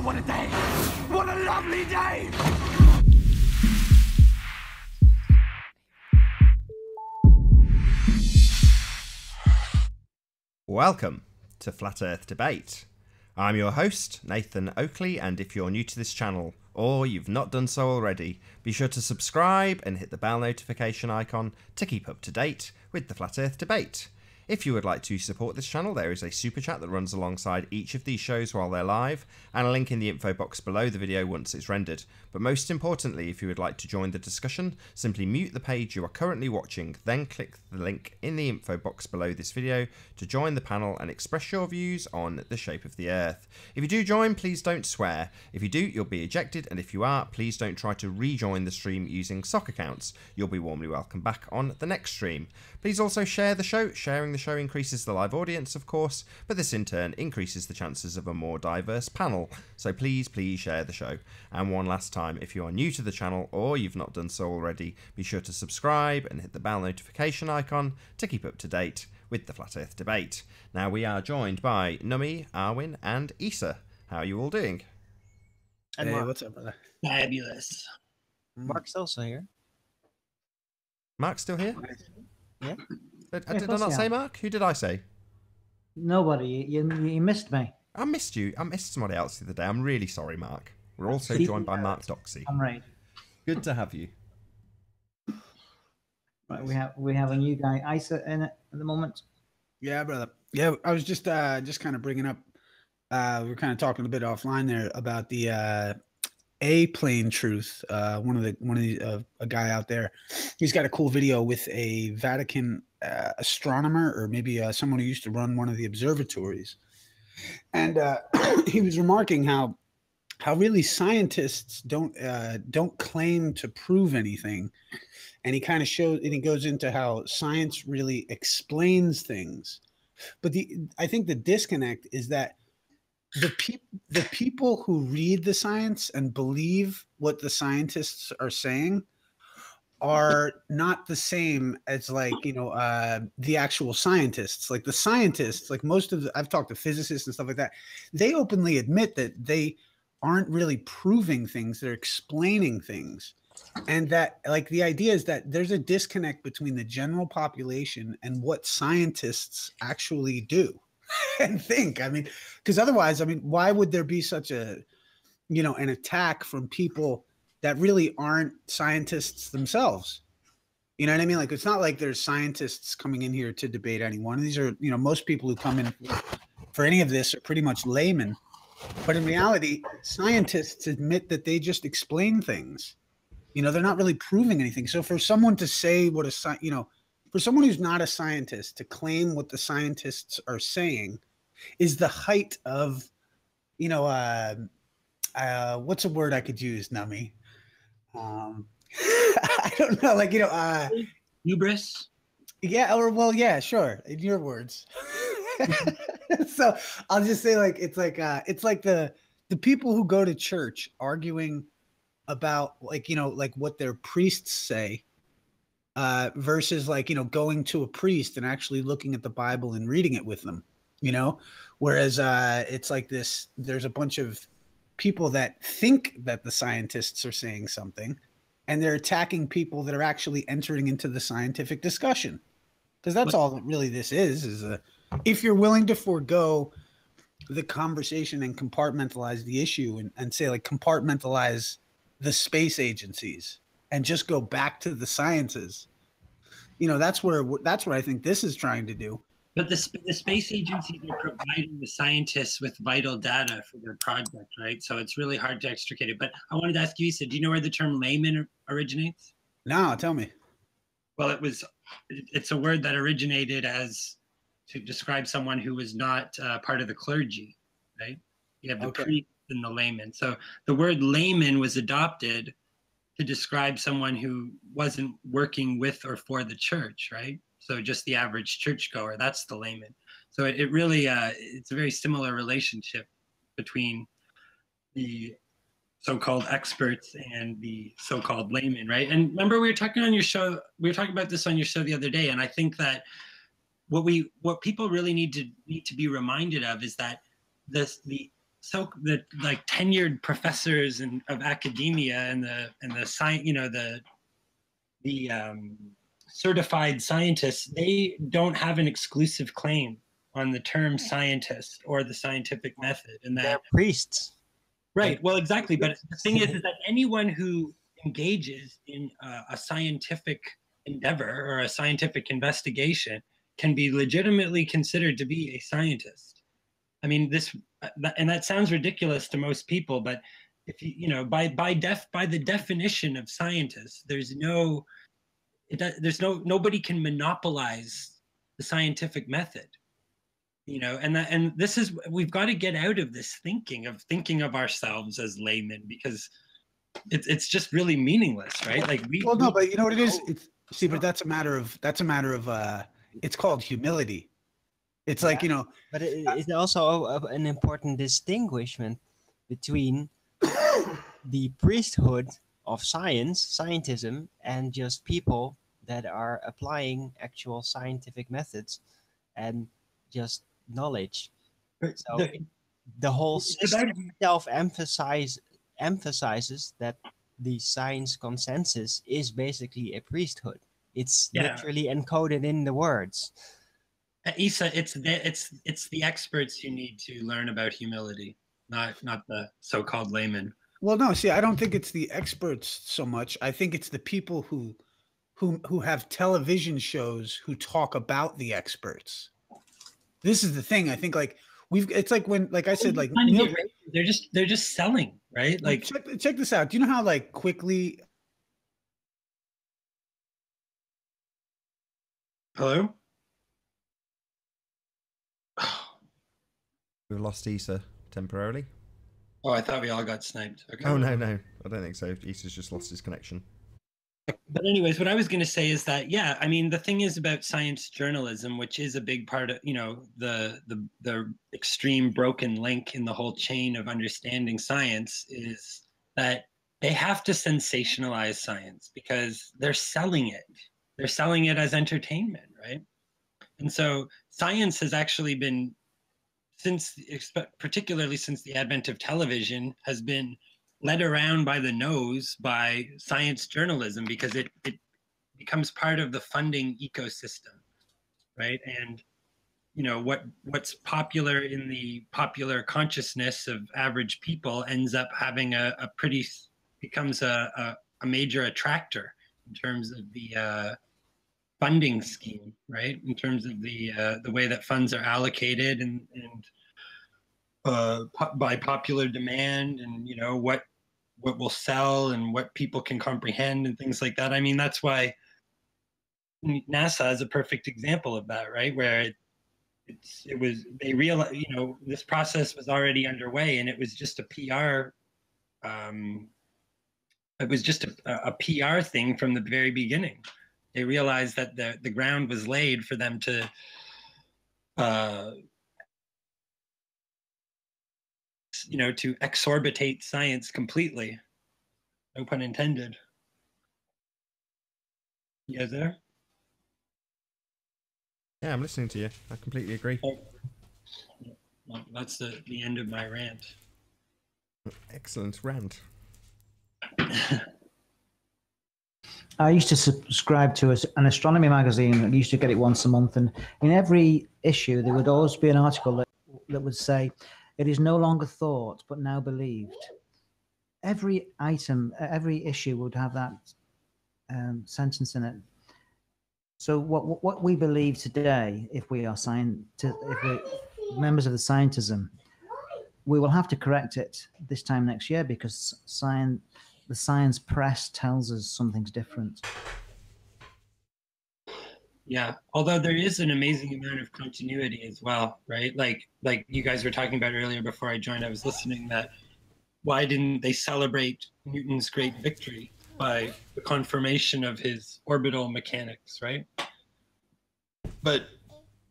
Oh, what a day! What a lovely day! Welcome to Flat Earth Debate. I'm your host, Nathan Oakley, and if you're new to this channel, or you've not done so already, be sure to subscribe and hit the bell notification icon to keep up to date with the Flat Earth Debate. If you would like to support this channel, there is a super chat that runs alongside each of these shows while they're live, and a link in the info box below the video once it's rendered. But most importantly, if you would like to join the discussion, simply mute the page you are currently watching, then click the link in the info box below this video to join the panel and express your views on the shape of the Earth. If you do join, please don't swear. If you do, you'll be ejected, and if you are, please don't try to rejoin the stream using sock accounts. You'll be warmly welcome back on the next stream. Please also share the show. Sharing the show increases the live audience, of course, but this in turn increases the chances of a more diverse panel. So please share the show. And one last time, if you are new to the channel or you've not done so already, be sure to subscribe and hit the bell notification icon to keep up to date with the Flat Earth Debate. Now we are joined by Numi, Arwin and Issa. How are you all doing? And hey, Mark. what's up, brother? Fabulous. Mark's also here. Mark's still here? Yeah. Did I not say Mark? Who did I say? Nobody. You missed me. I missed you. I missed somebody else the other day. I'm really sorry, Mark. We're also joined by Mark Doxey. I'm right. Good to have you. Right, we have a new guy, Isa, in it at the moment. Yeah, brother. Yeah, I was just kind of bringing up. We were kind of talking a bit offline there about the A-plane truth. One of the a guy out there, he's got a cool video with a Vatican astronomer, or maybe someone who used to run one of the observatories, and he was remarking how really scientists don't claim to prove anything, and he kind of shows, and he goes into how science really explains things, but I think the disconnect is that the people who read the science and believe what the scientists are saying are not the same as, like, the actual scientists. Like the scientists, like I've talked to physicists and stuff like that, they openly admit that they aren't really proving things, they're explaining things. And that, like, the idea is that there's a disconnect between the general population and what scientists actually do and think. I mean, because otherwise, I mean, why would there be such an attack from people that really aren't scientists themselves? You know what I mean? Like, it's not like there's scientists coming in here to debate anyone. These are, most people who come in for any of this are pretty much laymen. But in reality, scientists admit that they just explain things. They're not really proving anything. So for someone to say what for someone who's not a scientist to claim what the scientists are saying is the height of, what's a word I could use, Numi? I don't know, like, hubris. Yeah, or yeah, sure, in your words. So I'll just say, like, it's like the people who go to church arguing about, like, like what their priests say, versus, like, going to a priest and actually looking at the Bible and reading it with them, whereas it's like this, there's a bunch of people that think that the scientists are saying something, and they're attacking people that are actually entering into the scientific discussion. Because that's all that really this is if you're willing to forego the conversation and compartmentalize the issue and say, like, compartmentalize the space agencies and just go back to the sciences, that's where I think this is trying to do. But the space agencies are providing the scientists with vital data for their project, right? So it's really hard to extricate it. But I wanted to ask you, Issa, do you know where the term layman originates? No, tell me. Well, it's a word that originated as to describe someone who was not part of the clergy, right? You have the priest and the layman. So the word layman was adopted to describe someone who wasn't working with or for the church, right? So just the average churchgoer, that's the layman. So it really, it's a very similar relationship between the so-called experts and the so-called laymen, right? And remember, we were talking on your show, we were talking about this on your show the other day, and I think that what people really need to be reminded of is that the the like tenured professors of academia and the science, you know, the certified scientists, they don't have an exclusive claim on the term scientist or the scientific method, and that they're priests. Right. Well, exactly. But the thing is that anyone who engages in a scientific endeavor or a scientific investigation can be legitimately considered to be a scientist. I mean, and that sounds ridiculous to most people, but if you know, by the definition of scientists, nobody can monopolize the scientific method. You know, and this is, we've got to get out of this thinking of ourselves as laymen, because it's just really meaningless, right? Like no, but you know what it is? But that's a matter of it's called humility. It's like, you know, but it's also an important distinguishment between the priesthood of scientism, and just people that are applying actual scientific methods and just knowledge. So the whole system itself emphasizes that the science consensus is basically a priesthood. It's literally encoded in the words. Isa, it's the experts who need to learn about humility, not the so-called laymen. Well, no, see, I don't think it's the experts so much. I think it's the people who have television shows who talk about the experts. This is the thing. I think, like, it's like when, like I said, like they're just selling, right? Like, check this out. Do you know how, like, quickly? Hello? We've lost Issa temporarily. Oh, I thought we all got sniped. Okay. Oh, no, I don't think so. Issa's just lost his connection. But anyways, what I was going to say is that, yeah, I mean, the thing is about science journalism, which is a big part of, you know, the extreme broken link in the whole chain of understanding science, is that they have to sensationalize science because they're selling it. They're selling it as entertainment, right? And so science has actually been, particularly since the advent of television, has been led around by the nose by science journalism, because it becomes part of the funding ecosystem, right? And you know, what's popular in the popular consciousness of average people ends up having becomes a major attractor in terms of the funding scheme, right? In terms of the way that funds are allocated and by popular demand, and you know what will sell and what people can comprehend and things like that. I mean, that's why NASA is a perfect example of that, right? Where they realized, you know, this process was already underway, and it was just a PR. It was just a PR thing from the very beginning. They realized that the ground was laid for them to you know, to exorbitate science completely. No pun intended. You guys there? Yeah, I'm listening to you. I completely agree. Well, that's the end of my rant. Excellent rant. I used to subscribe to an astronomy magazine. I used to get it once a month, and in every issue there would always be an article that would say, "It is no longer thought, but now believed." Every item, every issue would have that sentence in it. So what we believe today, if we are if we're members of the scientism, we will have to correct it this time next year, because the science press tells us something's different. Yeah, although there is an amazing amount of continuity as well, right? Like you guys were talking about earlier before I joined, I was listening, that why didn't they celebrate Newton's great victory by the confirmation of his orbital mechanics, right? But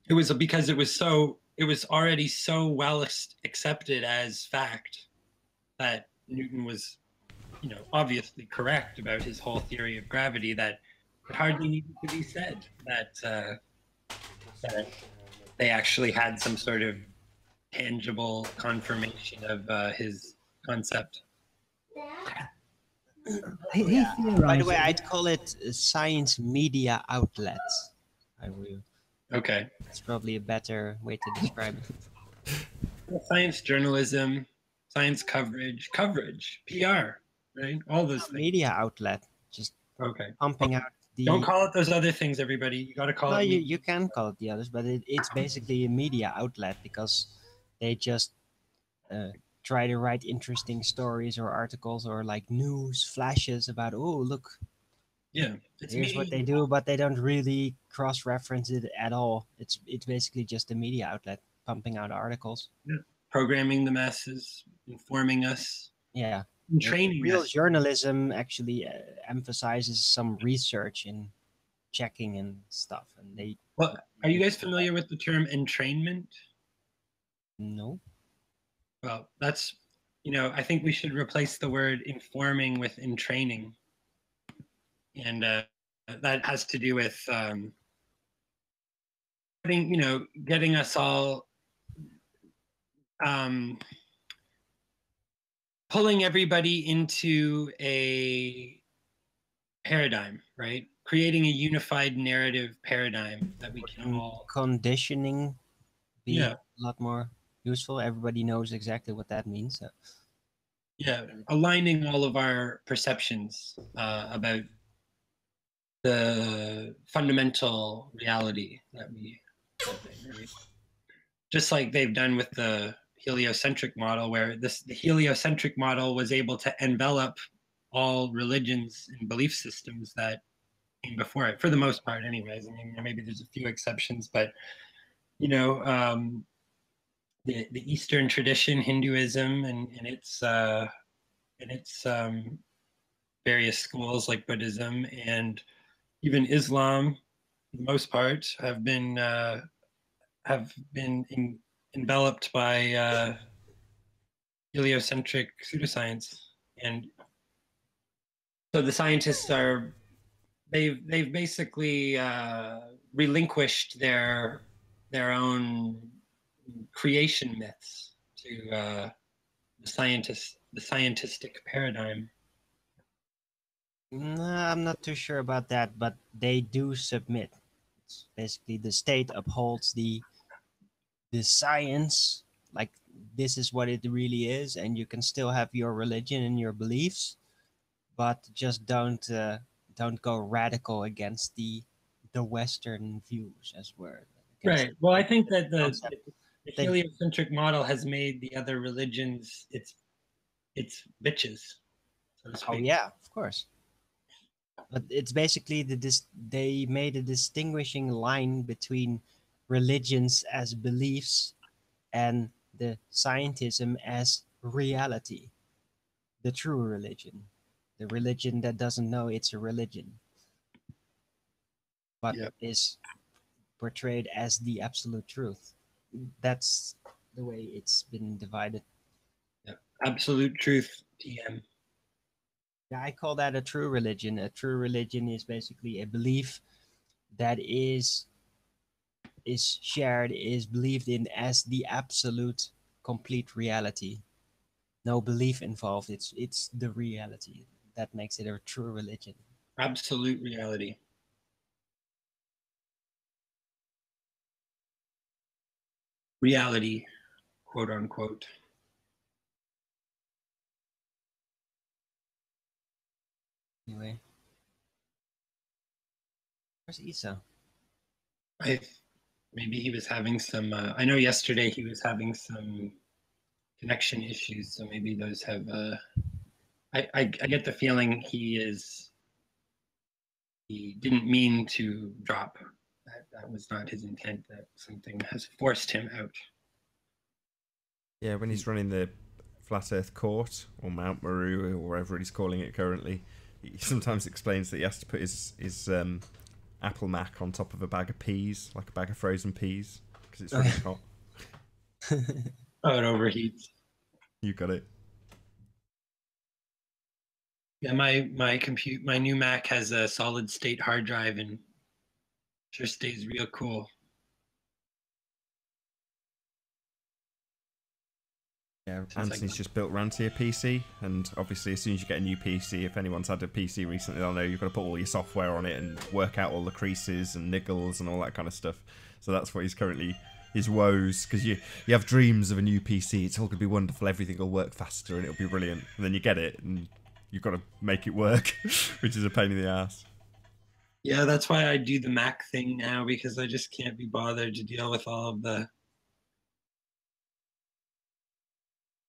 it was because it was already so well accepted as fact that Newton was, you know, obviously correct about his whole theory of gravity, that it hardly needed to be said that they actually had some sort of tangible confirmation of his concept. He theorized. By the way, I'd call it a science media outlet. I will. Okay. It's probably a better way to describe it. Well, science journalism, science coverage, PR, right? All those things. Media outlet, just Okay. pumping out the. Don't call it those other things, everybody. You got to call No, it. you can call it the others, but it's basically a media outlet because they just try to write interesting stories or articles or like news flashes about, oh, look, Yeah, it's here's what they do, but they don't really cross-reference it at all. It's basically just a media outlet pumping out articles. Yeah. Programming the masses, informing us. Yeah. And training Real us. journalism actually emphasizes some research in checking and stuff, and they. Well, are you guys familiar with the term entrainment? No. Well, that's, I think we should replace the word informing with entraining. And that has to do with getting us all, pulling everybody into a paradigm, right? Creating a unified narrative paradigm that we can all. Conditioning be Yeah. a lot more useful. Everybody knows exactly what that means. So. Yeah, aligning all of our perceptions about the fundamental reality that we live in, right? Just like they've done with the heliocentric model, where the heliocentric model was able to envelop all religions and belief systems that came before it, for the most part anyways. I mean, maybe there's a few exceptions, but the Eastern tradition, Hinduism, and its various schools like Buddhism and even Islam, for the most part, have been enveloped by heliocentric pseudoscience, and so the scientists they've basically relinquished their own creation myths to the scientific paradigm. No, I'm not too sure about that, but they do submit. It's basically, the state upholds the science, like this is what it really is, and you can still have your religion and your beliefs, but just don't go radical against the Western views, as were. Right. Well, I think that the They- heliocentric model has made the other religions its bitches, so to speak. Oh yeah, of course. But it's basically they made a distinguishing line between religions as beliefs and the scientism as reality, the true religion, the religion that doesn't know it's a religion, but Yep. is portrayed as the absolute truth. That's the way it's been divided. Yep. Absolute truth, TM. Yeah, I call that a true religion. A true religion is basically a belief that is shared, is believed in as the absolute complete reality. No belief involved. It's the reality that makes it a true religion. Absolute reality. Reality, quote unquote. Anyway, where's Isa? Maybe he was having some. I know yesterday he was having some connection issues, so maybe those have. I get the feeling he didn't mean to drop. That was not his intent. That something has forced him out. Yeah, when he's running the Flat Earth Court, or Mount Meru, or whatever he's calling it currently, he sometimes explains that he has to put his Apple Mac on top of a bag of peas, like a bag of frozen peas, because it's really hot. Oh, it overheats. You got it. Yeah, my new Mac has a solid state hard drive and sure stays real cool. Yeah, Sounds Anthony's like just built Rantier PC, and obviously as soon as you get a new PC, if anyone's had a PC recently, they'll know you've got to put all your software on it and work out all the creases and niggles and all that kind of stuff. So that's what he's currently, his woes, because you have dreams of a new PC, it's all going to be wonderful, everything will work faster and it'll be brilliant, and then you get it and you've got to make it work, which is a pain in the ass. Yeah, that's why I do the Mac thing now, because I just can't be bothered to deal with all of the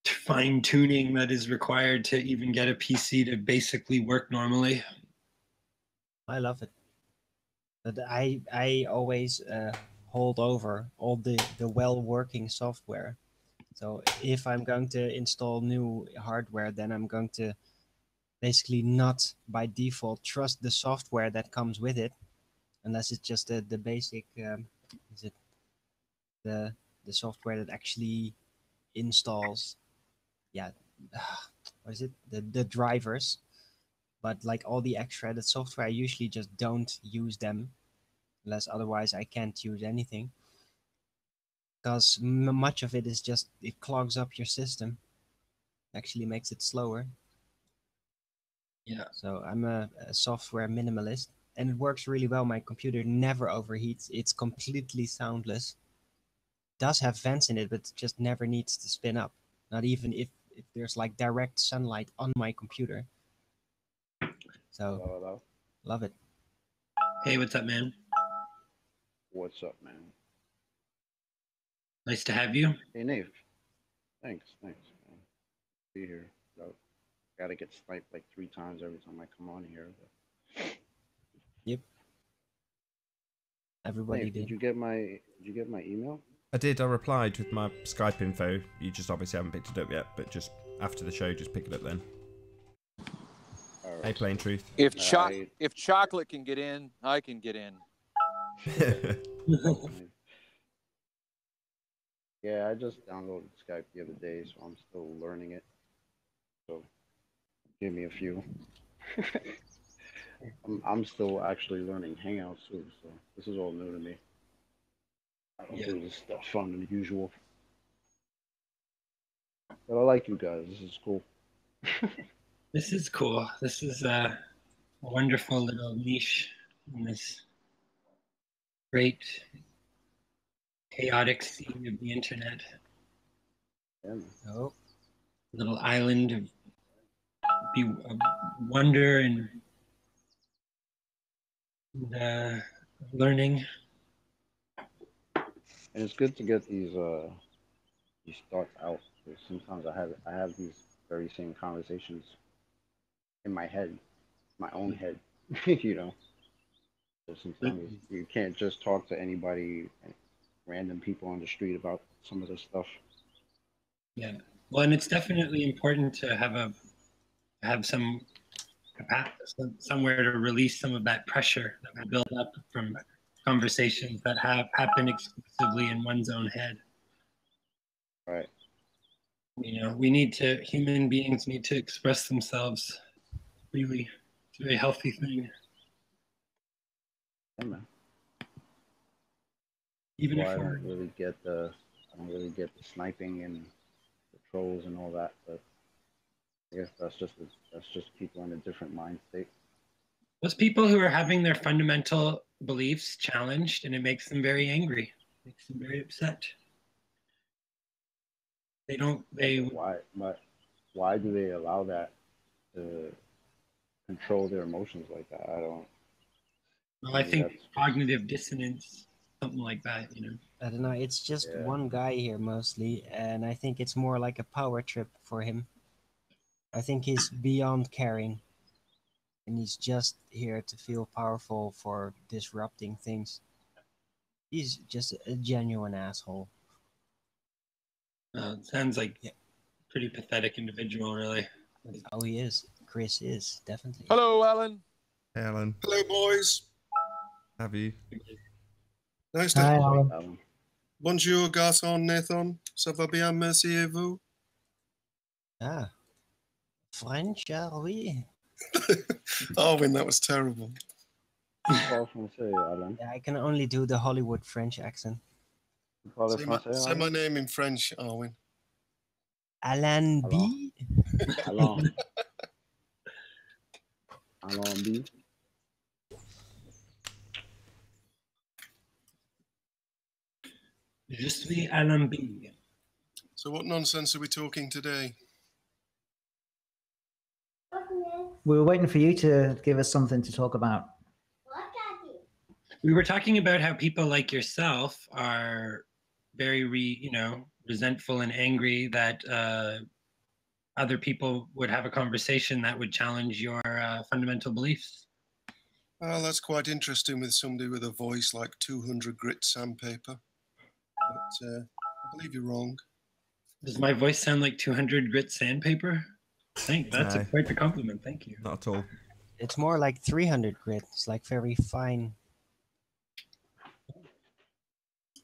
fine tuning that is required to even get a PC to basically work normally. I love it. But I always hold over all the well working software. So if I'm going to install new hardware, then I'm going to basically not by default trust the software that comes with it, unless it's just the basic is it the software that actually installs, yeah, what is it, the drivers. But like all the extra added software, I usually just don't use them, unless otherwise I can't use anything, because much of it is just, it clogs up your system, actually makes it slower. Yeah. So I'm a software minimalist, and it works really well. My computer never overheats. It's completely soundless. Does have vents in it, but just never needs to spin up. Not even if there's like direct sunlight on my computer. So Hello. love it. Hey, what's up, man? What's up, man? Nice to have you. Hey, Nave. Thanks, man. Be here. Gotta get sniped like 3 times every time I come on here. But... Yep. Everybody Nave, did. did you get my email? I did, I replied with my Skype info, you just obviously haven't picked it up yet, but just after the show, just pick it up then. All right. Hey, Plain Truth. If chocolate can get in, I can get in. Yeah, I just downloaded Skype the other day, so I'm still learning it. So give me a few. I'm still actually learning Hangouts too, so this is all new to me. I don't do this stuff fun and usual. But I like you guys. This is cool. This is cool. This is a wonderful little niche in this great chaotic scene of the internet. Yeah, man. Oh, Little island of wonder and learning. And it's good to get these thoughts out. Because sometimes I have these very same conversations in my head, my own head, you know. So sometimes you can't just talk to anybody, random people on the street about some of this stuff. Yeah. Well, and it's definitely important to have somewhere to release some of that pressure that we build up from conversations that happen exclusively in one's own head. Right. You know, human beings need to express themselves freely. It's a very healthy thing. Yeah, man. Even Well, if I don't really get the sniping and the trolls and all that, but I guess that's just people in a different mind state. those people who are having their fundamental beliefs challenged, and it makes them very angry, makes them very upset. Why do they allow that to control their emotions like that? I don't. Well, I think cognitive dissonance, something like that, you know. I don't know. It's just one guy here mostly, and I think it's more like a power trip for him. I think he's beyond caring, and he's just here to feel powerful for disrupting things. He's just a genuine asshole. It sounds like a pretty pathetic individual, really. Oh, he is. Chris is, definitely. Hello, Alan. Hey, Alan. Hello, boys. Have you? Nice Hi, to Alan. Bonjour, garçon Nathan. Ça va bien, merci et vous? Ah. French, oui. Arwin, that was terrible. Yeah, I can only do the Hollywood French accent. Say my name in French, Arwin. Alan B. Alon. Alon B. Je suis Alan B. So what nonsense are we talking today? We were waiting for you to give us something to talk about. We were talking about how people like yourself are very, resentful and angry that other people would have a conversation that would challenge your fundamental beliefs. Well, that's quite interesting with somebody with a voice like 200 grit sandpaper. But I believe you're wrong. Does my voice sound like 200 grit sandpaper? That's No. quite the compliment. Thank you. Not at all. It's more like 300 grit. It's like very fine.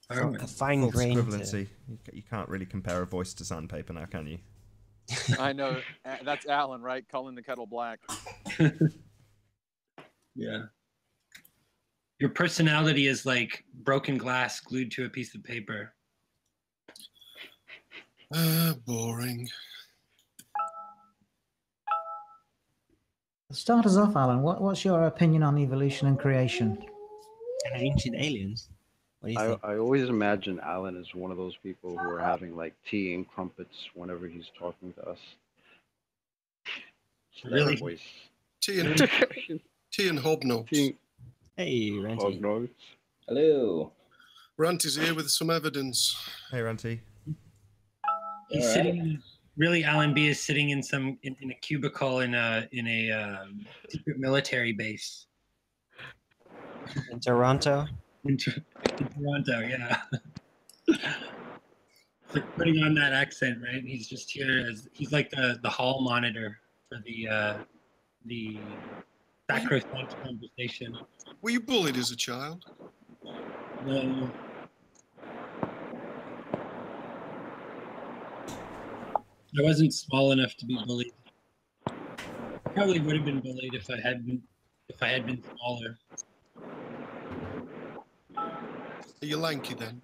A fine False grain. equivalency. You can't really compare a voice to sandpaper now, can you? I know. That's Alan, right? Calling the kettle black. Yeah. Your personality is like broken glass glued to a piece of paper. Boring. Start us off, Alan. What's your opinion on evolution and creation? And ancient aliens. What do you think? I always imagine Alan as one of those people who are having like tea and crumpets whenever he's talking to us. So Really? that voice. Tea and hobnobs. Hey, Ranty. Hobnobs. Hello. Ranty's here with some evidence. Hey, Ranty. He's All right. sitting. Really, Alan B is sitting in a cubicle in a secret military base In Toronto. in Toronto. Yeah. Like putting on that accent, right? He's just here as he's like the hall monitor for the sacrosanct conversation. Were you bullied as a child? No. I wasn't small enough to be bullied. I probably would have been bullied if I had been smaller. Are you lanky then?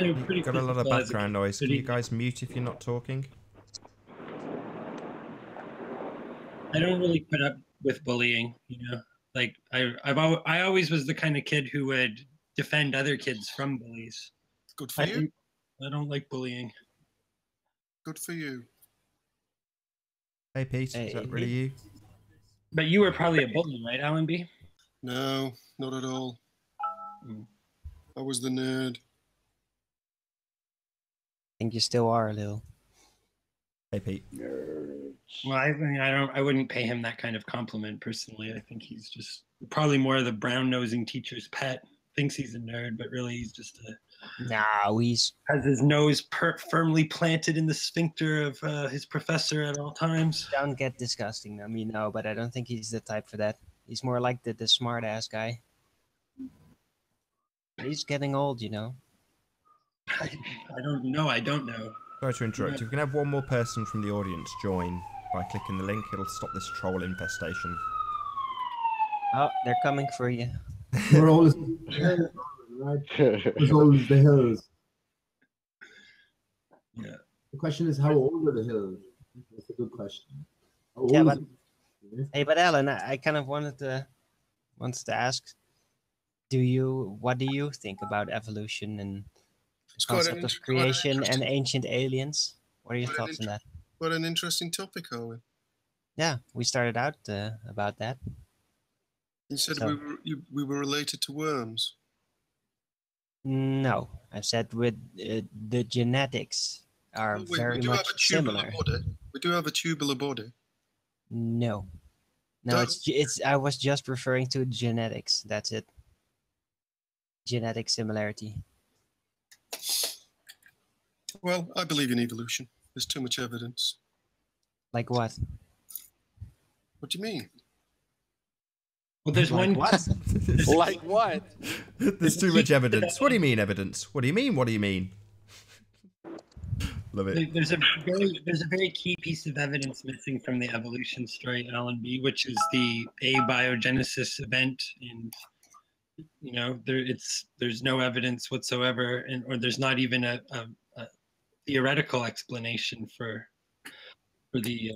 You've got a lot of background noise. Can you guys mute if you're not talking? I don't really put up with bullying, Like I always was the kind of kid who would defend other kids from bullies. Good for you. I don't like bullying. Good for you. Hey, Pete. Is that really you? But you were probably a bully, right, Alan B? No, not at all. I was the nerd. I think you still are, Lil. Hey, Pete. Nerds. Well, I wouldn't pay him that kind of compliment personally. I think he's just probably more of the brown-nosing teacher's pet. Thinks he's a nerd, but really he's just has his nose firmly planted in the sphincter of his professor at all times. Don't get disgusting. I mean, no, but I don't think he's the type for that. He's more like the smart ass guy. He's getting old, I don't know. I don't know. Sorry to interrupt. If we can have one more person from the audience join by clicking the link, it'll stop this troll infestation. Oh, they're coming for you. We're all right? As old as the hills. Yeah. The question is, how old are the hills? That's a good question. Yeah, but hey, but Alan, I kind of wanted to ask, what do you think about evolution and the concept of creation and ancient aliens? What are your thoughts on that? What an interesting topic, Owen. Yeah, we started out about that. You said we were related to worms. No, I said with the genetics are very much similar. We do have a tubular body. No, it's. I was just referring to genetics. That's it. Genetic similarity. Well, I believe in evolution. There's too much evidence. Like what? What do you mean? Well, there's Like one. What? Like what? There's too much evidence. What do you mean, evidence? What do you mean? What do you mean? Love it. There's a very key piece of evidence missing from the evolution story, Alan B, which is the abiogenesis event You know, there's no evidence whatsoever, or there's not even a theoretical explanation for the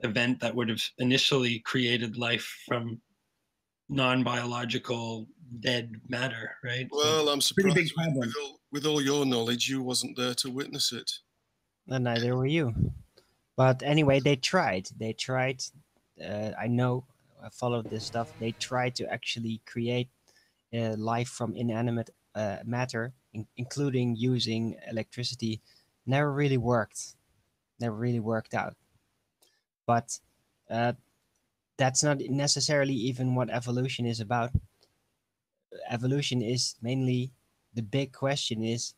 event that would have initially created life from non-biological dead matter, right? Well, So, I'm pretty surprised big problem. with all your knowledge, you wasn't there to witness it. And neither were you. But anyway, they tried. They tried. I know. I followed this stuff. They tried to actually create life from inanimate matter, including using electricity. Never really worked. Never really worked out. But that's not necessarily even what evolution is about. Evolution is mainly, the big question is,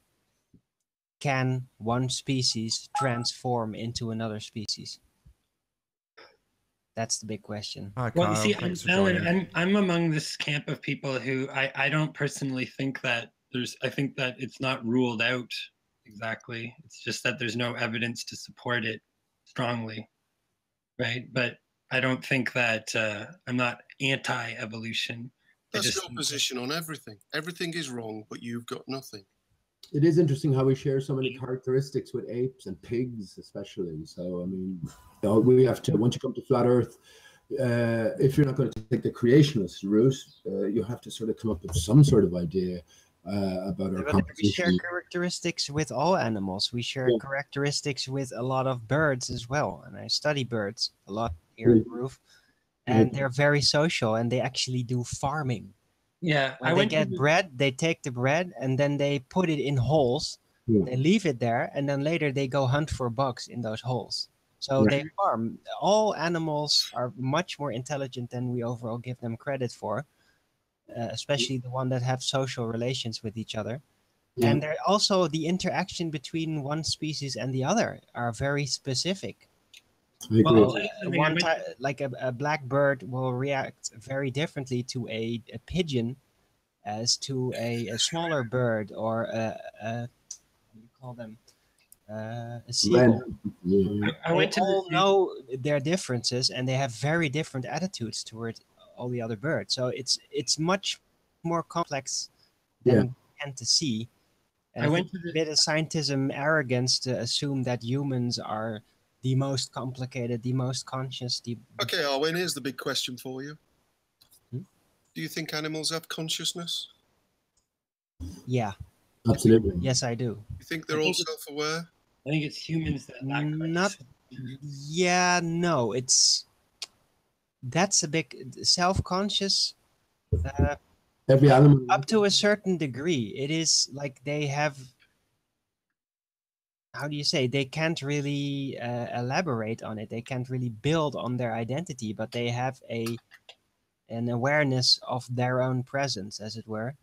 can one species transform into another species? That's the big question. Hi, Well, Kyle. you see, Thanks for Alan, joining. I'm among this camp of people who I don't personally think that I think that it's not ruled out exactly. It's just that there's no evidence to support it strongly, right? But I don't think that I'm not anti-evolution. That's your position on everything. Everything is wrong, but you've got nothing. It is interesting how we share so many characteristics with apes and pigs, especially. So, I mean, we have to, once you come to flat Earth, if you're not going to take the creationist route, you have to sort of come up with some sort of idea about our composition. We share characteristics with all animals. We share characteristics with a lot of birds as well. And I study birds a lot here in Roof. And they're very social, and they actually do farming. Yeah, when they get bread, they take the bread and then they put it in holes. They leave it there, and then later they go hunt for bugs in those holes. So they farm. All animals are much more intelligent than we overall give them credit for, especially the one that have social relations with each other. And they're also, the interaction between one species and the other are very specific. Well, like a black bird will react very differently to a pigeon as to a smaller bird, or what do you call them? A seagull. They all know their differences, and they have very different attitudes toward all the other birds. So it's much more complex than we tend to see. And I think a bit of scientism arrogance to assume that humans are the most complicated, the most conscious. Okay, Arwen, here's the big question for you. Do you think animals have consciousness? Yeah. Absolutely. Yes, I do. You think they're all self-aware? I think it's humans that lack not. Yeah, no. That's a big self-conscious. Every animal, up to a certain degree, it is like they have. How do you say? They can't really elaborate on it. They can't really build on their identity, but they have an awareness of their own presence, as it were.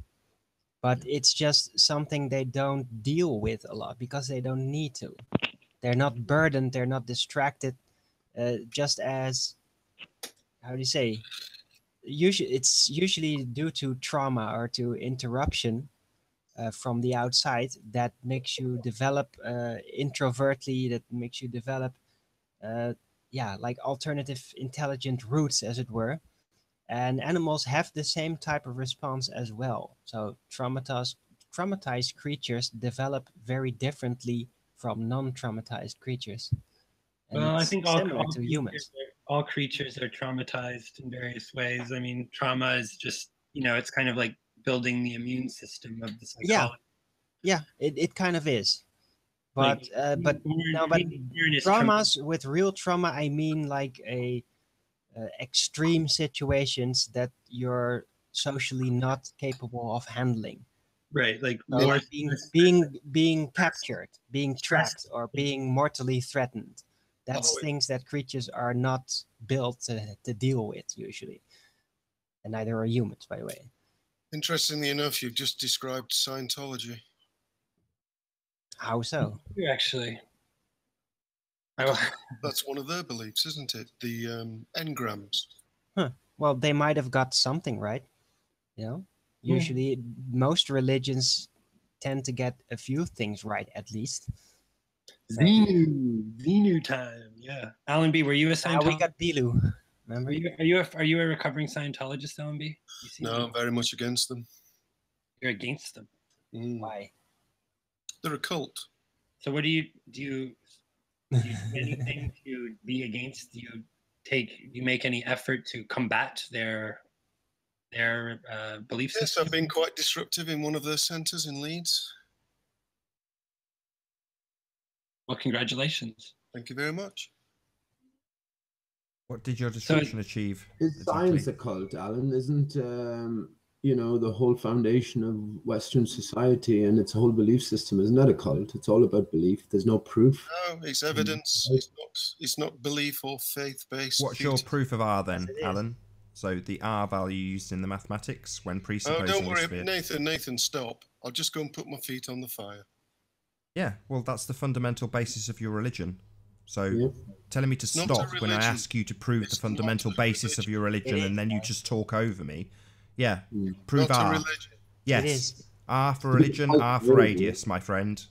But it's just something they don't deal with a lot because they don't need to. They're not burdened. They're not distracted. Just as, how do you say? It's usually due to trauma or to interruption from the outside that makes you develop introvertly, that makes you develop like alternative intelligent routes, as it were. And animals have the same type of response as well. So traumatized creatures develop very differently from non-traumatized creatures. And well, I think all creatures are traumatized in various ways. I mean, trauma is just, it's kind of like building the immune system of the psychology. Yeah, it kind of is. But traumas, with real trauma, I mean like extreme situations that you're socially not capable of handling. Right, like being captured, being trapped, or being mortally threatened. That's things that creatures are not built to deal with usually. And neither are humans, by the way. Interestingly enough, you've just described Scientology. How so? Actually. That's one of their beliefs, isn't it? The engrams. Huh. Well, they might have got something right. Usually most religions tend to get a few things right, at least. Venu time, yeah. Alan B, were you a Scientologist? We got Bilu. Remember? Are you a recovering Scientologist, Alan B? No, I'm very much against them. You're against them. Why? They're a cult. So what do you do anything to be against? Do you make any effort to combat their belief system? Yes, I've been quite disruptive in one of their centres in Leeds. Well, congratulations. Thank you very much. What did your disruption achieve? Is science a cult, Alan? Isn't you know, the whole foundation of Western society and its whole belief system is not a cult? It's all about belief. There's no proof. No, it's evidence. It's not belief or faith-based. What's your proof of R then, Alan? So the R value used in the mathematics when presupposing don't worry, sphere. Nathan, stop. I'll just go and put my feet on the fire. Yeah, well, that's the fundamental basis of your religion. So telling me to stop when I ask you to prove the fundamental basis of your religion and then you just talk over me. Yeah, prove Not R. Yes, it is. R for religion, R for radius, my friend.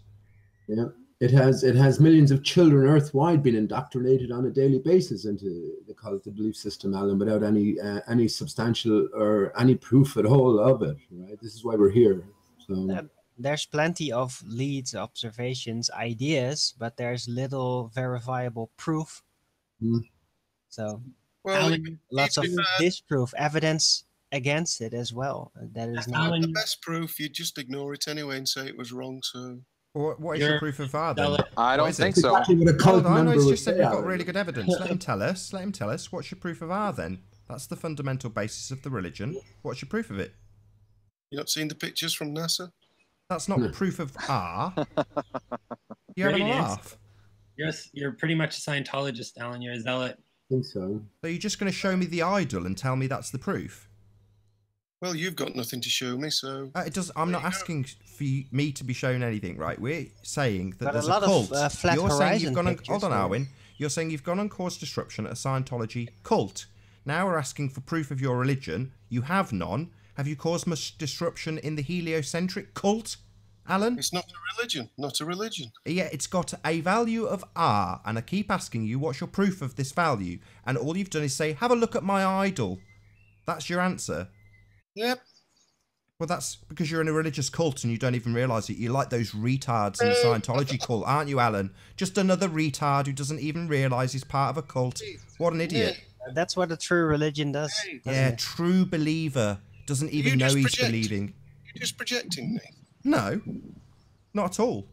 Yeah, it has millions of children earthwide being indoctrinated on a daily basis into the cult, the belief system, Alan, without any substantial or any proof at all of it. Right, this is why we're here. So there's plenty of leads, observations, ideas, but there's little verifiable proof. So lots of disproof, evidence against it as well. That is not the best proof. You just ignore it anyway and say it was wrong. So what is your proof of R then? I don't think so. Hold on, he's just said we've got really good evidence. Let him tell us. Let him tell us. What's your proof of R then? That's the fundamental basis of the religion. What's your proof of it? You not seen the pictures from NASA? That's not proof of R. You're having a laugh. You're pretty much a Scientologist, Alan. You're a zealot. I think so. So you're just going to show me the idol and tell me that's the proof? Well, you've got nothing to show me, so it does. I'm not asking for me to be shown anything, right? We're saying that there's a lot cult. Of flat You're saying you've gone on. pictures, Hold on, Arwin. You're saying you've gone and caused disruption at a Scientology cult. Now we're asking for proof of your religion. You have none. Have you caused much disruption in the heliocentric cult, Alan? It's not a religion. Not a religion. Yeah, it's got a value of R, and I keep asking you, what's your proof of this value? And all you've done is say, have a look at my idol. That's your answer. Yep. Well, that's because you're in a religious cult and you don't even realise it. You're like those retards in the Scientology cult, aren't you, Alan? Just another retard who doesn't even realise he's part of a cult. What an idiot. That's what a true religion does. Yeah, true believer. Doesn't even know he's believing. You're just projecting me. No, not at all.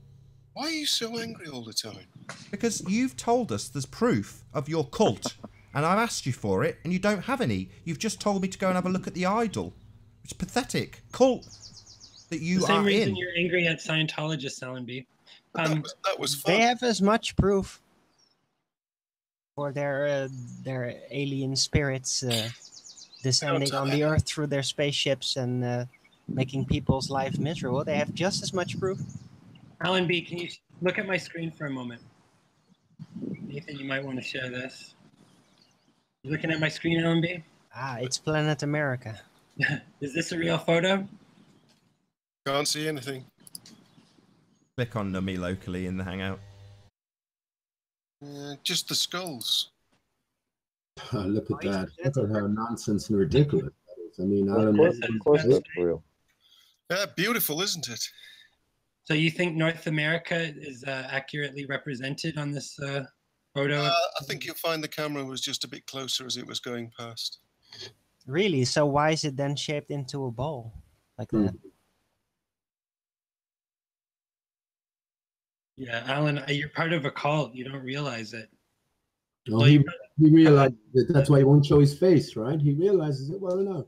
Why are you so angry all the time? Because you've told us there's proof of your cult, and I've asked you for it, and you don't have any. You've just told me to go and have a look at the idol. It's pathetic. Cult that you are in. The same reason you're angry at Scientologists, Alan B. That was fun. They have as much proof for their alien spirits descending on the Earth through their spaceships and making people's lives miserable. They have just as much proof. Alan B, can you look at my screen for a moment? Nathan, you might want to share this. You looking at my screen, Alan B? Ah, it's Planet America. Is this a real photo? Can't see anything. Click on Nummy locally in the Hangout. Just the skulls. Look at that. Look at how nonsense and ridiculous that is. I mean, of course that's real. Yeah, beautiful, isn't it? So you think North America is accurately represented on this photo? I think you'll find the camera was just a bit closer as it was going past. Really? So why is it then shaped into a ball like that? Yeah, Alan, you're part of a cult. You don't realize it. No, he realized that. That's why he won't show his face, right? He realizes it well enough.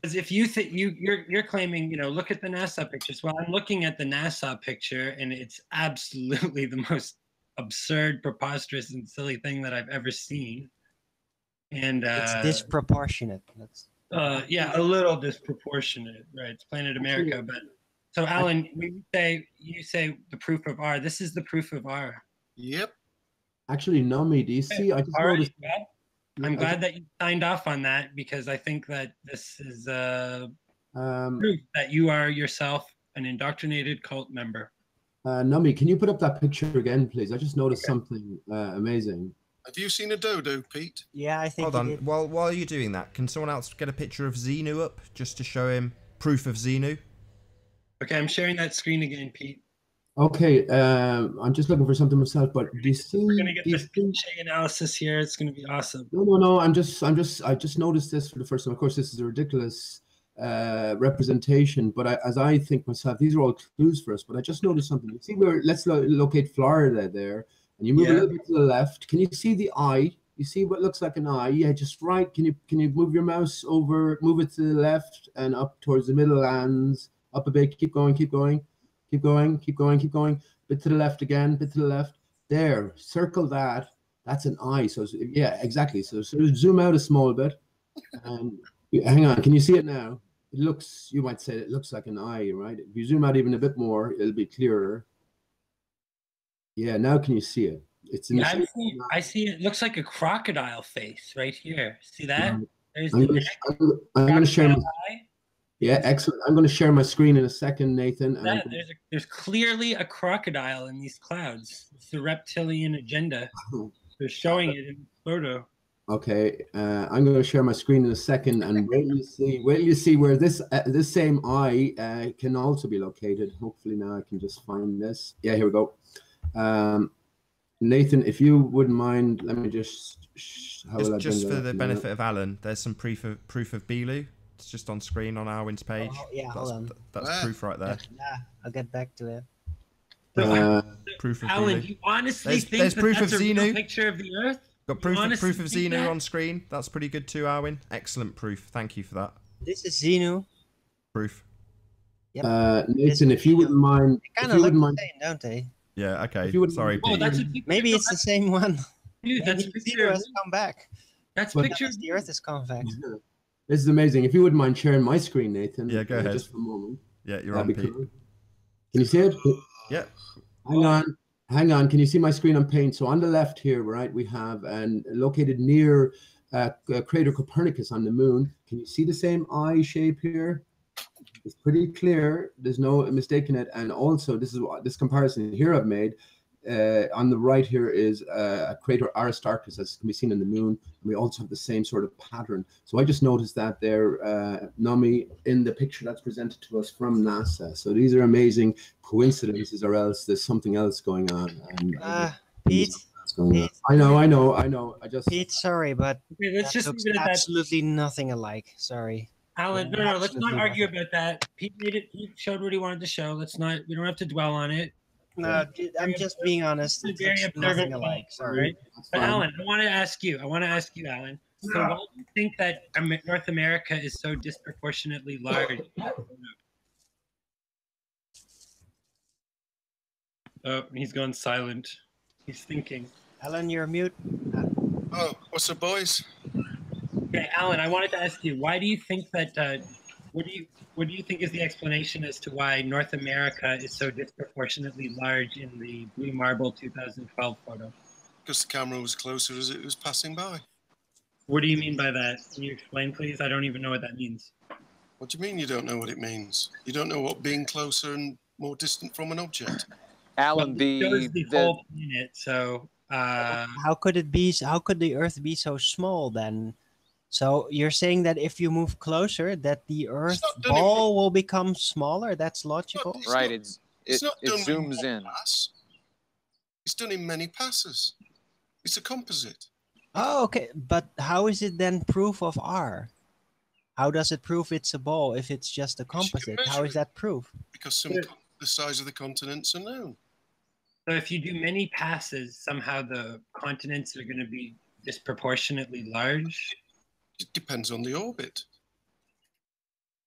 Because if you think you're claiming, look at the NASA pictures. Well, I'm looking at the NASA picture, and it's absolutely the most absurd, preposterous, and silly thing that I've ever seen. And it's disproportionate. That's yeah, a little disproportionate, right? It's Planet America, but so Alan, when you say the proof of R, this is the proof of R. Yep. Actually, Nami, do you see? I just noticed. Well, I'm glad that you signed off on that because I think that this is proof that you are yourself an indoctrinated cult member. Nami, can you put up that picture again, please? I just noticed something amazing. Have you seen a dodo, Pete? Yeah, I think. Hold on. While you're doing that, can someone else get a picture of Xenu up just to show him proof of Xenu? Okay, I'm sharing that screen again, Pete. Okay, I'm just looking for something myself, but do you see? We're gonna get this Pinche analysis here. It's gonna be awesome. No. I just noticed this for the first time. Of course, this is a ridiculous representation, but as I think myself, these are all clues for us. But I just noticed something. You see, let's locate Florida there, and you move a little bit to the left. Can you see the eye? You see what looks like an eye? Yeah, just right. Can you move your mouse over? Move it to the left and up towards the middle lands. Up a bit. Keep going. Keep going. Keep going, keep going, keep going. Bit to the left again, bit to the left. There, circle that. That's an eye. So yeah, exactly. So zoom out a small bit. And hang on, can you see it now? It looks, you might say it looks like an eye, right? If you zoom out even a bit more, it'll be clearer. Yeah, now can you see it? It's in I see it. Looks like a crocodile face right here. See that? There's I'm the going to share my eye. Yeah, excellent. I'm going to share my screen in a second, Nathan. There's clearly a crocodile in these clouds. It's the reptilian agenda. They're showing it in the photo. Okay, I'm going to share my screen in a second, and wait till you see where this same eye can also be located. Hopefully now I can just find this. Yeah, here we go. Nathan, if you wouldn't mind, let me just. Just for the benefit of Alan, there's some proof of Belu. It's just on screen on Arwin's page. Oh, yeah, hold on. That's proof right there. Yeah, I'll get back to it. Proof of Alan, Belu. you honestly think there's proof that's of a Xenu. real picture of the Earth? Got proof of Xenu on screen. That's pretty good too, Arwin. Excellent proof. Thank you for that. This is Xenu. Proof. Yep. Nathan, if you wouldn't mind. They kind of look the same, don't they? Yeah, okay. Sorry, Oh, Pete. Maybe it's the same one. Dude, that's a picture. Has come back. That's picture. The Earth has come back. This is amazing. If you wouldn't mind sharing my screen, Nathan. Yeah, go ahead. Just for a moment. Yeah, you're on, Pete. Cool. Can you see it? Yep. Hang on. Can you see my screen on Paint? So on the left here, right, we have located near crater Copernicus on the moon. Can you see the same eye shape here? It's pretty clear. There's no mistake in it. And also, this comparison here I've made. On the right here is a crater Aristarchus, as can be seen in the moon. And we also have the same sort of pattern. So I just noticed that there, Nami, in the picture that's presented to us from NASA. So these are amazing coincidences, or else there's something else going on. Pete. I know. Pete, sorry, but let's just looks leave it at absolutely nothing alike. Sorry. Alan, no, let's not argue about that. Pete made it. He showed what he wanted to show. Let's not. We don't have to dwell on it. No, I'm just being honest. It's very nothing alike. Sorry. Right? But Alan, I want to ask you, Alan. So why do you think that North America is so disproportionately large? Oh, he's gone silent. He's thinking. Alan, you're mute. Oh, what's up, boys? Okay, Alan, I wanted to ask you, why do you think that? What do you think is the explanation as to why North America is so disproportionately large in the Blue Marble 2012 photo? Because the camera was closer as it was passing by. What do you mean by that? Can you explain, please? I don't even know what that means. What do you mean you don't know what it means? You don't know what being closer and more distant from an object? Alan, well, the whole planet, so how could it be? How could the Earth be so small then? So you're saying that if you move closer, that the Earth ball will become smaller? That's logical, right? It zooms in. It's done in many passes. It's a composite. Oh, okay. But how is it then proof of R? How does it prove it's a ball if it's just a composite? How is that proof? Because the size of the continents are known. So if you do many passes, somehow the continents are going to be disproportionately large? It depends on the orbit.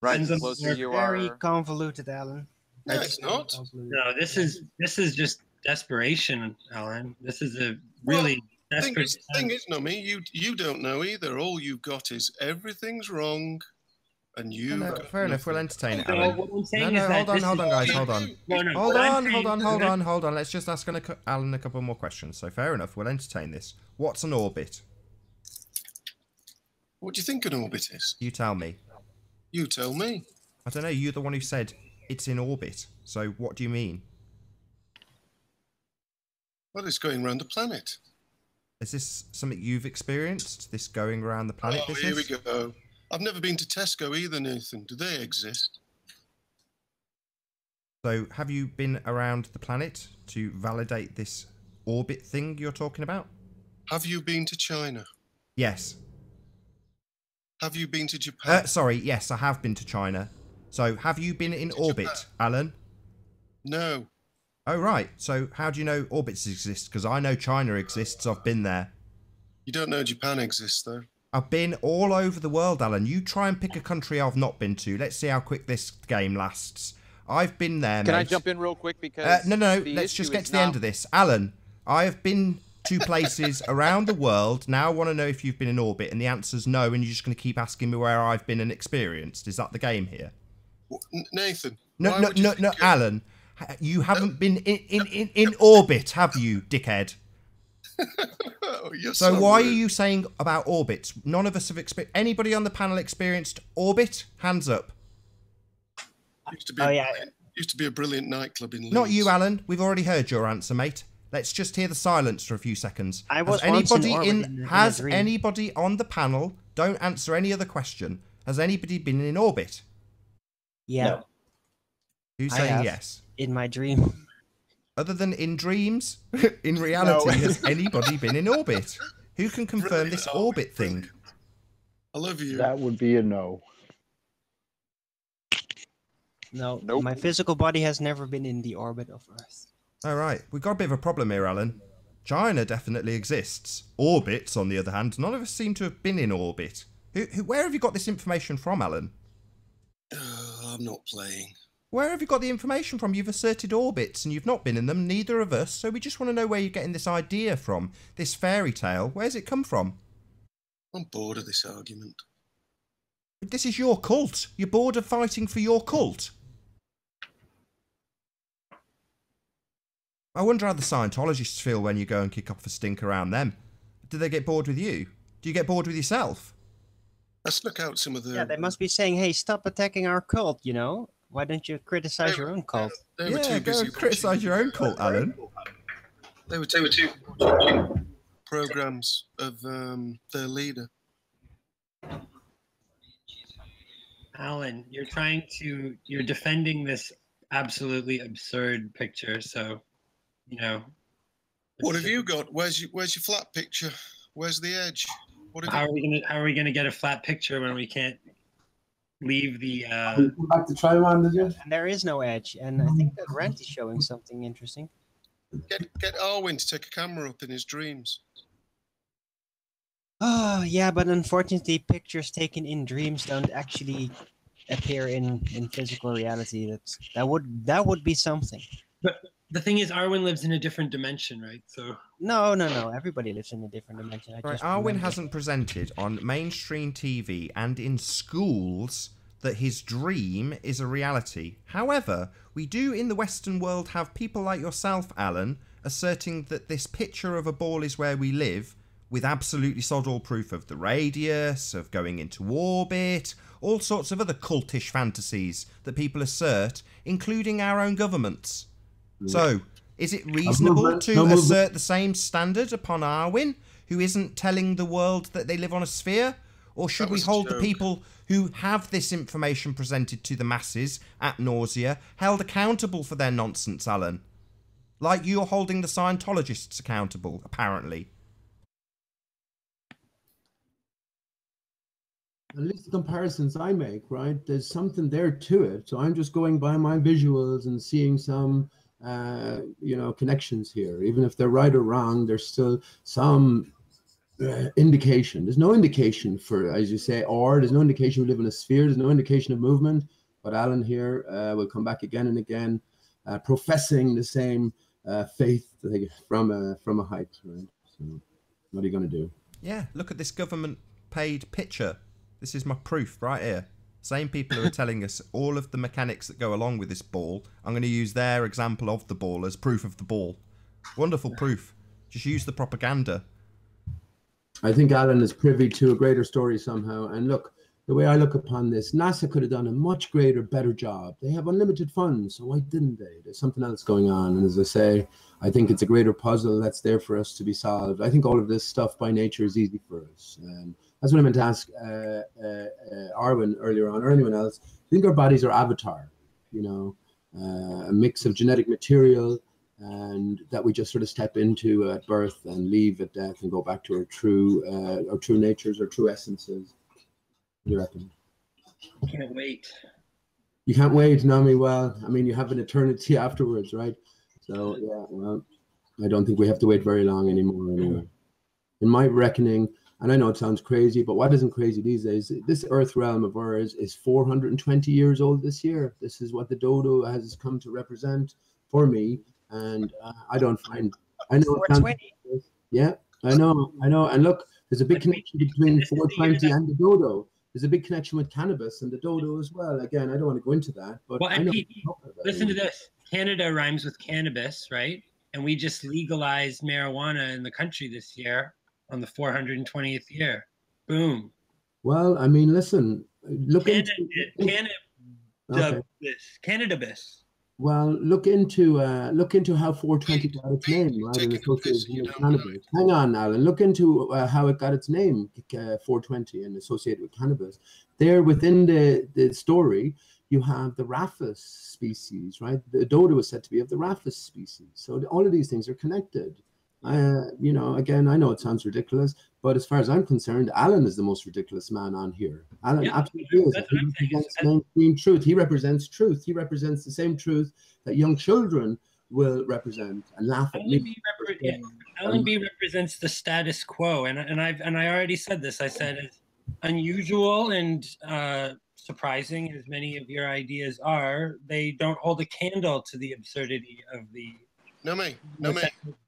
Right, the closer you are. Very convoluted, Alan. No, it's not. No, this is just desperation, Alan. This is a really desperate. Thing is, Nami, you don't know either. All you've got is everything's wrong, and you. No, fair enough. We'll entertain it, No, Alan. what I'm saying No, is that hold on, guys. Hold on. No, Hold on. Let's just ask Alan a couple more questions. So fair enough. We'll entertain this. What's an orbit? What do you think an orbit is? You tell me. You tell me. I don't know. You're the one who said it's in orbit. So what do you mean? Well, it's going around the planet. Is this something you've experienced? This going around the planet business? Here we go. I've never been to Tesco either, Nathan. Do they exist? So, have you been around the planet to validate this orbit thing you're talking about? Have you been to China? Yes. Have you been to Japan? Sorry, yes, I have been to China. So, have you been in orbit, Alan? No. Oh, right. So, how do you know orbits exist? Because I know China exists. I've been there. You don't know Japan exists, though. I've been all over the world, Alan. You try and pick a country I've not been to. Let's see how quick this game lasts. I've been there, Can mate. I jump in real quick? Because no. Let's just get to the end of this. Alan, I have been to places around the world. Now I want to know if you've been in orbit, and the answer's no, and you're just going to keep asking me where I've been and experienced. Is that the game here? Nathan. No, Alan. You haven't been in orbit, have you, dickhead? Oh, so why are you saying about orbits? None of us have experienced. Anybody on the panel experienced orbit? Hands up. Used to be a brilliant nightclub in Leeds. Not you, Alan. We've already heard your answer, mate. Let's just hear the silence for a few seconds. Has anybody on the panel? Don't answer any other question. Has anybody been in orbit? Yeah. No. Who's saying yes? In my dream. Other than in dreams, in reality, has anybody been in orbit? Who can confirm this orbit thing? I love you. That would be a no. No, nope. My physical body has never been in the orbit of Earth. All right, we've got a bit of a problem here, Alan. China definitely exists. Orbits, on the other hand, none of us seem to have been in orbit. Where have you got this information from, Alan? I'm not playing. Where have you got the information from? You've asserted orbits and you've not been in them, neither of us, so we just want to know where you're getting this idea from, this fairy tale. Where's it come from? I'm bored of this argument. But this is your cult. You're bored of fighting for your cult. I wonder how the Scientologists feel when you go and kick off a stink around them. Do they get bored with you? Do you get bored with yourself? Let's look out some of the... Yeah, they must be saying, hey, stop attacking our cult, you know? Why don't you criticize your own cult? They were too busy criticize your own cult, Alan. They were too programs of their leader. Alan, you're defending this absolutely absurd picture, so, you know. What have you got? Where's your flat picture? Where's the edge? How are we gonna get a flat picture when we can't leave the back to try one, did you? There is no edge, and I think that Rant is showing something interesting. Get Arwin to take a camera up in his dreams. Oh yeah, but unfortunately pictures taken in dreams don't actually appear in physical reality. That would be something. But the thing is, Arwen lives in a different dimension, right? So no. Everybody lives in a different dimension. Right, Arwen hasn't presented on mainstream TV and in schools that his dream is a reality. However, we do in the Western world have people like yourself, Alan, asserting that this picture of a ball is where we live, with absolutely sod all proof of the radius, of going into orbit, all sorts of other cultish fantasies that people assert, including our own governments. So, is it reasonable to assert the same standard upon Arwen, who isn't telling the world that they live on a sphere? Or should we hold the people who have this information presented to the masses at nausea held accountable for their nonsense, Alan? Like you're holding the Scientologists accountable, apparently. At least the comparisons I make, right? There's something there to it. So I'm just going by my visuals and seeing some connections here. Even if they're right or wrong, there's still some indication. There's no indication for, as you say, or there's no indication we live in a sphere. There's no indication of movement. But Alan here will come back again and again, professing the same faith from a height, right? So what are you going to do? Yeah, look at this government-paid picture. This is my proof right here. Same people who are telling us all of the mechanics that go along with this ball. I'm going to use their example of the ball as proof of the ball. Wonderful proof. Just use the propaganda. I think Alan is privy to a greater story somehow. And look, the way I look upon this, NASA could have done a much greater, better job. They have unlimited funds, so why didn't they? There's something else going on. And as I say, I think it's a greater puzzle that's there for us to be solved. I think all of this stuff by nature is easy for us. That's what I meant to ask Arwen earlier on, or anyone else. I think our bodies are avatar, you know. a mix of genetic material, and that we just sort of step into at birth and leave at death and go back to our true natures, our true essences. What do you reckon? Can't wait. You can't wait, Nami. Well, I mean, you have an eternity afterwards, right? So yeah, well, I don't think we have to wait very long anymore anyway. In my reckoning, and I know it sounds crazy, but what isn't crazy these days, this earth realm of ours is 420 years old this year. This is what the dodo has come to represent for me. And I don't find, I know, it sounds, yeah, I know. And look, there's a big connection between 420 and the dodo. There's a big connection with cannabis and the dodo as well. Again, I don't want to go into that, but well, I know. Pete, listen to this. Canada rhymes with cannabis, right? And we just legalized marijuana in the country this year on the 420th year. Boom. Well, I mean, listen, look into cannabis. Well, look into how 420 got its name, right? And associated with cannabis. Hang on, Alan. Look into how it got its name, 420, and associated with cannabis. There, within the story, you have the Rhaphis species, right? The dodo is said to be of the Rhaphis species. So all of these things are connected. You know, again, I know it sounds ridiculous, but as far as I'm concerned, Alan is the most ridiculous man on here. Alan absolutely is. He represents mainstream truth. He represents truth. He represents the same truth that young children will represent and laugh at me. Alan B represents the status quo, and I already said this. I said as unusual and surprising as many of your ideas are, they don't hold a candle to the absurdity of the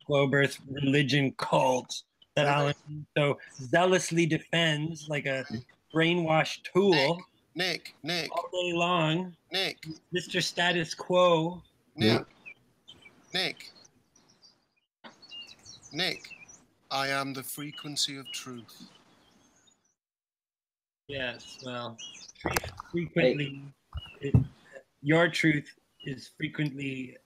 globe earth religion cult that Alan so zealously defends like a brainwashed tool. Nick. All day long. Nick. Mr. Status Quo. Nick. I am the frequency of truth. Yes, well, frequently, your truth is frequently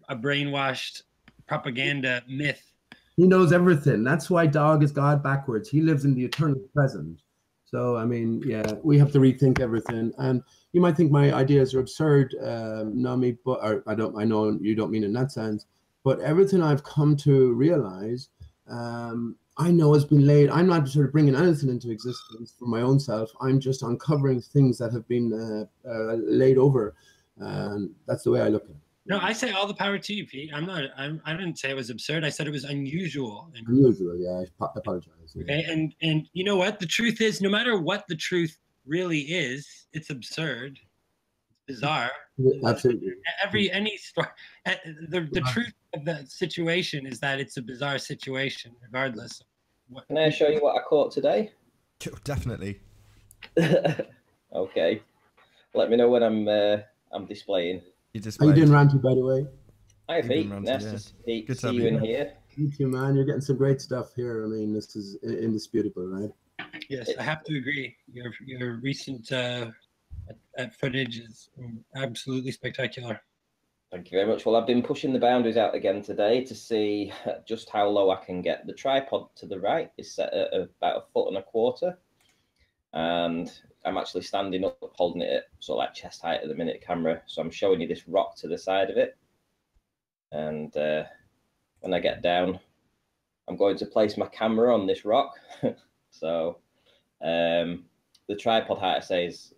a brainwashed propaganda myth. He knows everything. That's why dog is God backwards. He lives in the eternal present. So, I mean, yeah, we have to rethink everything. And you might think my ideas are absurd, Nami, but I know you don't mean in that sense. But everything I've come to realize, I know has been laid. I'm not sort of bringing anything into existence for my own self. I'm just uncovering things that have been laid over. And that's the way I look at it. No, I say all the power to you, Pete. I didn't say it was absurd. I said it was unusual. Unusual, yeah. I apologize. Yeah. Okay, and you know what? The truth is, no matter what the truth really is, it's absurd. It's bizarre. Absolutely. Any story. The truth of the situation is that it's a bizarre situation, regardless. Can I show you what I caught today? Definitely. Okay. Let me know when I'm displaying. How you doing, Ranty, by the way? Hi, Pete. Nice to see you in here. You too, man. You're getting some great stuff here. I mean, this is indisputable, right? Yes, I have to agree. Your recent footage is absolutely spectacular. Thank you very much. Well, I've been pushing the boundaries out again today to see just how low I can get. The tripod to the right is set at about 1.25 feet. And I'm actually standing up, holding it at sort of like chest height at the minute, camera. So I'm showing you this rock to the side of it. And when I get down, I'm going to place my camera on this rock. So the tripod height, is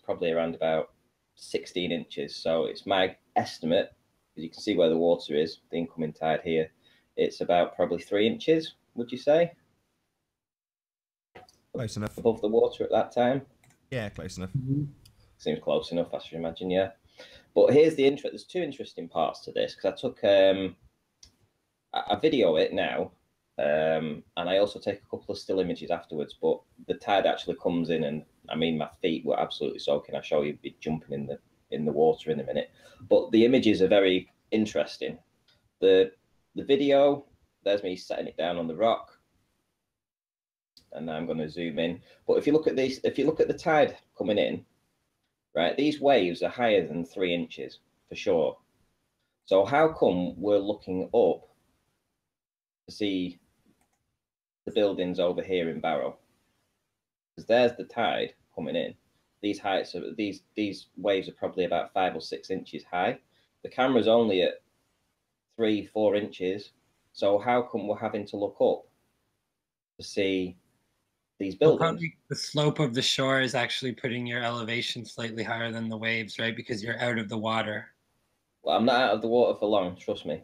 probably around about 16 inches. So it's my estimate, as you can see where the water is, the incoming tide here, it's about probably 3 inches, would you say? Close enough. Above the water at that time? Yeah, close enough. Seems close enough, I should imagine, yeah. But here's the interest. There's two interesting parts to this, because I took I video it now, and I also take a couple of still images afterwards, but the tide actually comes in, and I mean, my feet were absolutely soaking. I'll show you it jumping in the water in a minute. But the images are very interesting. The video, there's me setting it down on the rock. And now I'm going to zoom in. But if you look at these, if you look at the tide coming in, right, these waves are higher than 3 inches for sure. So how come we're looking up to see the buildings over here in Barrow? Because there's the tide coming in. these heights are these waves are probably about 5 or 6 inches high. The camera's only at 3-4 inches. So how come we're having to look up to see these buildings? Well, probably the slope of the shore is actually putting your elevation slightly higher than the waves, right? Because you're out of the water. Well, I'm not out of the water for long, trust me.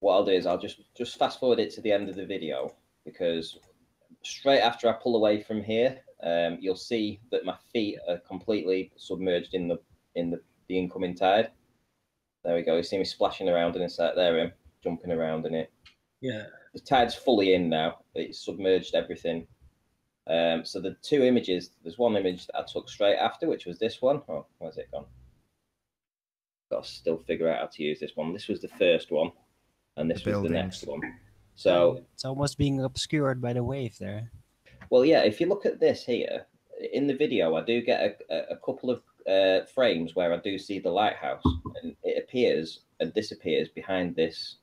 What I'll do is I'll just fast forward it to the end of the video, because straight after I pull away from here, you'll see that my feet are completely submerged in the incoming tide. There we go. You see me splashing around in it. There I am, jumping around in it. Yeah. The tide's fully in now. It's submerged everything. So the two images, there's one image that I took straight after, which was this one. Oh, where's it gone? Got to still figure out how to use this one. This was the first one, and this was the next one. So it's almost being obscured by the wave there. Well, yeah, if you look at this here, in the video, I do get a couple of frames where I do see the lighthouse, and it appears and disappears behind this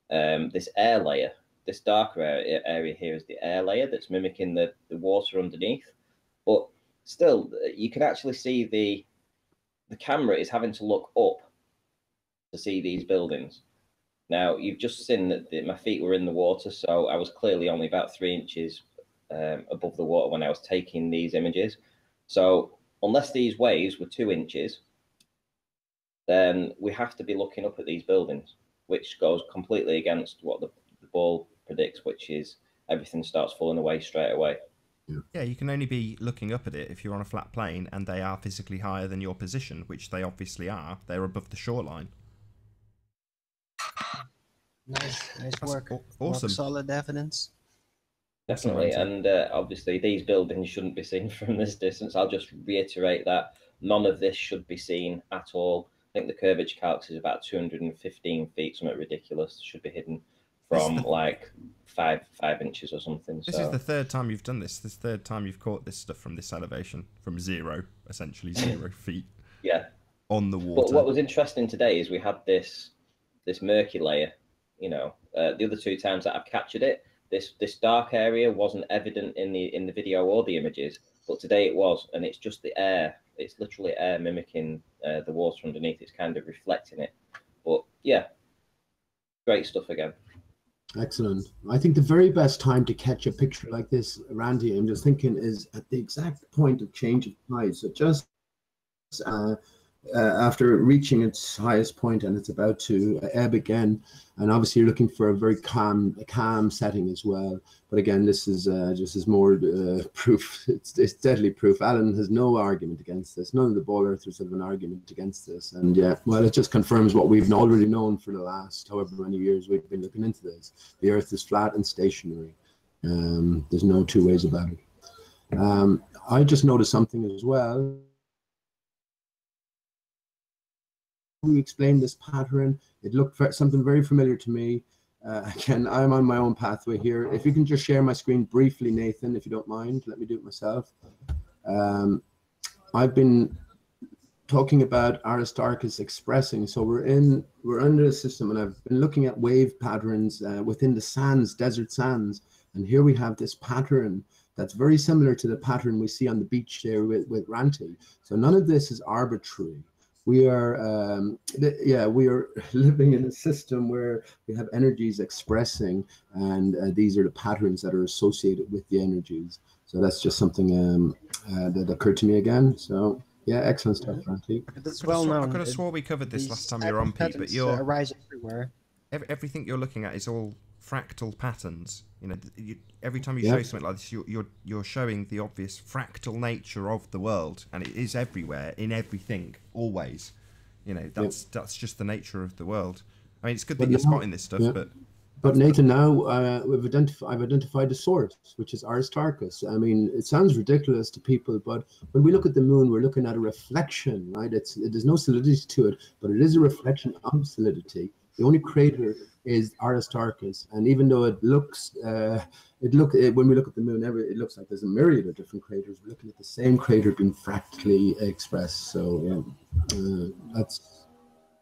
this air layer. This darker area here is the air layer that's mimicking the water underneath. But still, you can actually see the camera is having to look up to see these buildings. Now, you've just seen that my feet were in the water, so I was clearly only about 3 inches above the water when I was taking these images. So unless these waves were 2 inches, then we have to be looking up at these buildings, which goes completely against what the ball predicts, which is everything starts falling away straight away. Yeah, you can only be looking up at it if you're on a flat plane and they are physically higher than your position, which they obviously are. They're above the shoreline. Nice work. Awesome. Solid evidence. Definitely, and obviously these buildings shouldn't be seen from this distance. I'll just reiterate that none of this should be seen at all. I think the curvature calcs is about 215 feet, something ridiculous. Should be hidden from like 5 inches or something. This is the third time you've done this. This third time you've caught this stuff from this elevation, from essentially 0 feet. Yeah. On the water. But what was interesting today is we had this murky layer. You know, the other 2 times that I've captured it, this dark area wasn't evident in the video or the images, but today it was, and it's just the air. It's literally air mimicking the water underneath. It's kind of reflecting it. But yeah, great stuff again. Excellent. I think the very best time to catch a picture like this, Randy, I'm just thinking, is at the exact point of change of tide. So just after reaching its highest point and it's about to ebb again, and obviously you're looking for a very calm setting as well. But again, this is just as more proof. It's deadly proof. Alan has no argument against this. None of the ball earthers have an argument against this. And yeah, well, it just confirms what we've already known for the last however many years we've been looking into this. The Earth is flat and stationary. There's no two ways about it. I just noticed something as well. We explained this pattern. It looked something very familiar to me. Again, I'm on my own pathway here. If you can just share my screen briefly, Nathan, if you don't mind, let me do it myself. I've been talking about Aristarchus expressing. So we're under the system, and I've been looking at wave patterns within the sands, desert sands, and here we have this pattern that's very similar to the pattern we see on the beach there with Ranti. So none of this is arbitrary. We are, we are living in a system where we have energies expressing, and these are the patterns that are associated with the energies. So that's just something that occurred to me again. So yeah, excellent stuff, Ranti. It's well known. I could have swore we covered this last time you were on, Pete, but you're arise everywhere. Everything you're looking at is all fractal patterns. You know, every time you show something like this, you're showing the obvious fractal nature of the world, and it is everywhere, in everything, always. You know, that's just the nature of the world. I mean, it's good that you're spotting this stuff, but Nathan, now I've identified the source, which is Aristarchus. I mean, it sounds ridiculous to people, but when we look at the moon, we're looking at a reflection, right? There's no solidity to it, but it is a reflection of solidity. The only crater is Aristarchus, and even though it looks, when we look at the moon, it looks like there's a myriad of different craters. We're looking at the same crater being fractally expressed. So that's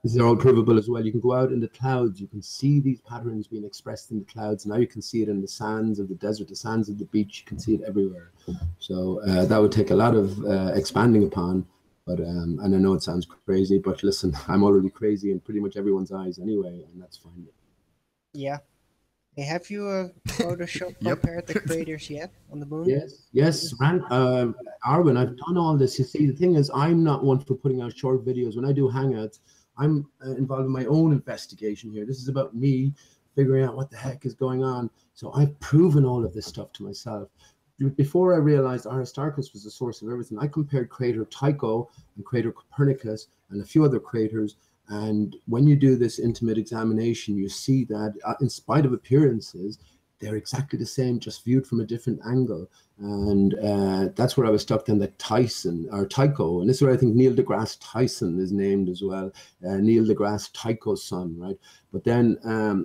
These are all provable as well. You can go out in the clouds. You can see these patterns being expressed in the clouds. Now you can see it in the sands of the desert, the sands of the beach. You can see it everywhere. So that would take a lot of expanding upon. But and I know it sounds crazy, but listen, I'm already crazy in pretty much everyone's eyes anyway, and that's fine. Yeah. Hey, have you Photoshop compared the craters yet on the moon? Yes, Arwen, I've done all this. You see, the thing is, I'm not one for putting out short videos. When I do Hangouts, I'm involved in my own investigation here. This is about me figuring out what the heck is going on. So I've proven all of this stuff to myself. Before I realized Aristarchus was the source of everything, I compared crater Tycho and crater Copernicus and a few other craters. And when you do this intimate examination, you see that in spite of appearances, they're exactly the same, just viewed from a different angle. And that's where I was stuck then, that Tycho, and this is where I think Neil deGrasse Tyson is named as well, Neil deGrasse Tycho's son, right? But then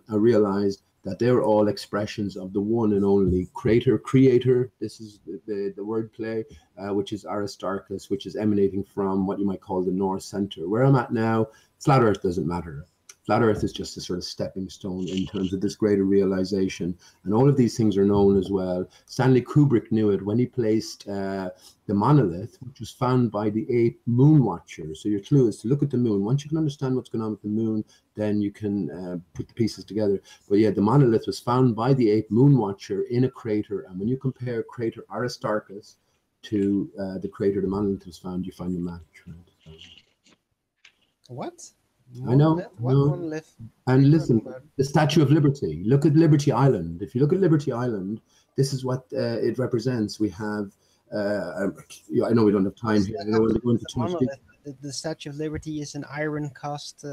I realized that they're all expressions of the one and only creator. This is the word play, which is Aristarchus, which is emanating from what you might call the North Center. Where I'm at now, flat Earth doesn't matter. Flat Earth is just a sort of stepping stone in terms of this greater realization. And all of these things are known as well. Stanley Kubrick knew it when he placed the monolith, which was found by the ape moon watcher. So your clue is to look at the moon. Once you can understand what's going on with the moon, then you can put the pieces together. But yeah, the monolith was found by the ape moon watcher in a crater. And when you compare crater Aristarchus to the crater the monolith was found, you find the match. Right? What? I know. What monolith? And listen, the Statue of Liberty. Look at Liberty Island. If you look at Liberty Island, this is what it represents. We have, I know we don't have time here. I don't want to go into too much detail. The Statue of Liberty is an iron cast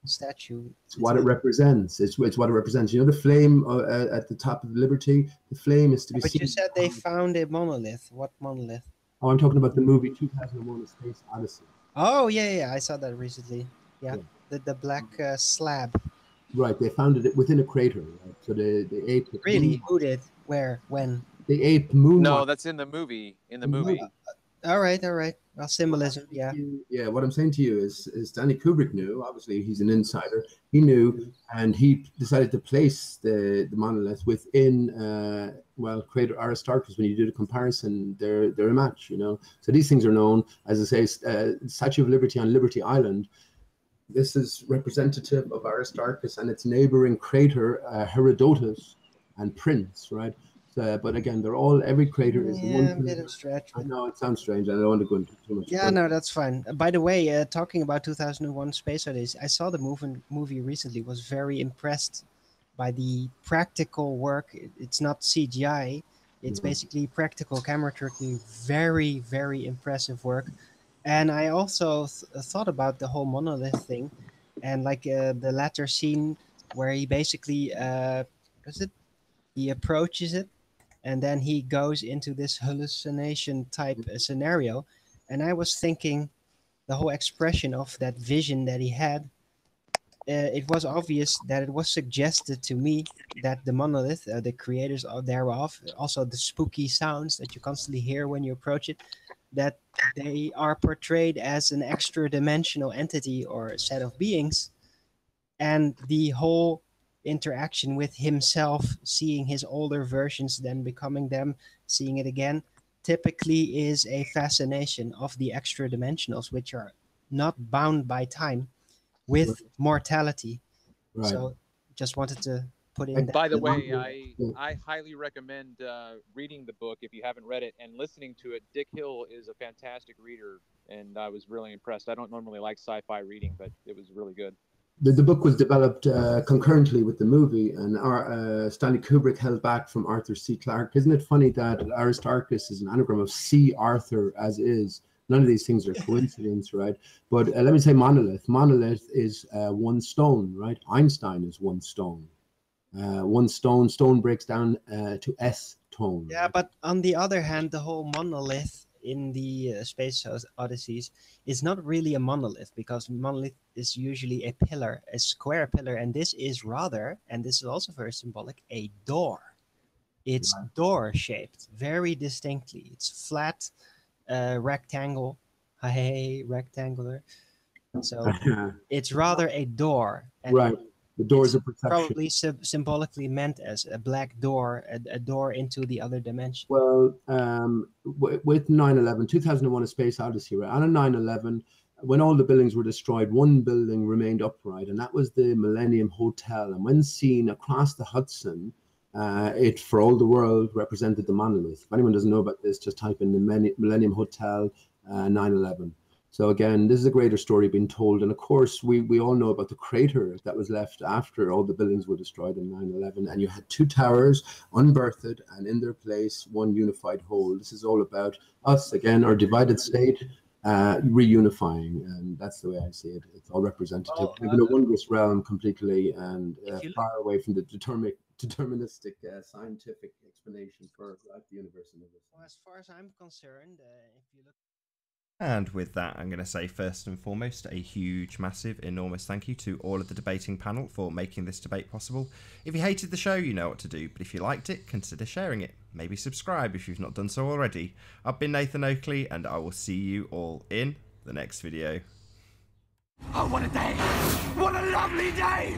statue. It's what it represents. It's what it represents. You know the flame at the top of Liberty? The flame is to be But seen. you said they found a monolith. What monolith? Oh, I'm talking about the movie 2001: A Space Odyssey. Oh, yeah, I saw that recently. Yeah. The black slab. Right, they found it within a crater. Right? So the ape. Really? Who did? Where? When? The ape moon. No, that's in the movie. In the movie. All right. Well, symbolism. Yeah. Yeah. What I'm saying to you is Stanley Kubrick knew. Obviously, he's an insider. He knew, and he decided to place the monolith within crater Aristarchus. When you do the comparison, they're a match. You know. So these things are known. As I say, Statue of Liberty on Liberty Island. This is representative of Aristarchus and its neighboring crater, Herodotus and Prince, right? So, but again, every crater is one. A bit of a stretch. I know it sounds strange. I don't want to go into too much. Yeah, no, that's fine. By the way, talking about 2001 Space Odyssey, I saw the movie recently, was very impressed by the practical work. It's not CGI. It's basically practical camera tricking. Very, very impressive work. And I also thought about the whole monolith thing, and like the latter scene where he basically he approaches it, and then he goes into this hallucination type scenario. And I was thinking the whole expression of that vision that he had, it was obvious that it was suggested to me that the monolith, the creators thereof, also the spooky sounds that you constantly hear when you approach it, that they are portrayed as an extra dimensional entity or a set of beings. And the whole interaction with himself, seeing his older versions, then becoming them, seeing it again, typically is a fascination of the extra dimensionals, which are not bound by time with mortality. Right. So just wanted to put in And that. by the way, I highly recommend reading the book if you haven't read it and listening to it. Dick Hill is a fantastic reader, and I was really impressed. I don't normally like sci-fi reading, but it was really good. The book was developed concurrently with the movie, and Stanley Kubrick held back from Arthur C. Clarke. Isn't it funny that Aristarchus is an anagram of C. Arthur as is? None of these things are coincidence, right? But let me say monolith. Monolith is one stone, right? Einstein is one stone. One stone breaks down to S tone. Yeah, but on the other hand, the whole monolith in the Space Odysseys is not really a monolith, because monolith is usually a pillar, a square pillar, and this is rather, and this is also very symbolic, a door. It's door shaped very distinctly. It's flat, rectangle, rectangular, So it's rather a door. And right. The doors of perception. Probably symbolically meant as a black door, a door into the other dimension. Well, with 9/11, 2001: A Space Odyssey, right? On a 9/11, when all the buildings were destroyed, one building remained upright, and that was the Millennium Hotel. And when seen across the Hudson, it, for all the world, represented the monolith. If anyone doesn't know about this, just type in the Millennium Hotel 9/11. So again, this is a greater story being told. And of course, we all know about the crater that was left after all the buildings were destroyed in 9/11. And you had two towers unberthed, and in their place, one unified whole. This is all about us, again, our divided state, reunifying. And that's the way I see it. It's all representative. We're in a wondrous realm completely, and far away from the deterministic scientific explanation for life, the universe, and everything. Well, as far as I'm concerned, if you look. And with that, I'm going to say first and foremost a huge, massive, enormous thank you to all of the debating panel for making this debate possible. If you hated the show, you know what to do, but if you liked it, consider sharing it. Maybe subscribe if you've not done so already. I've been Nathan Oakley, and I will see you all in the next video. Oh, what a day! What a lovely day!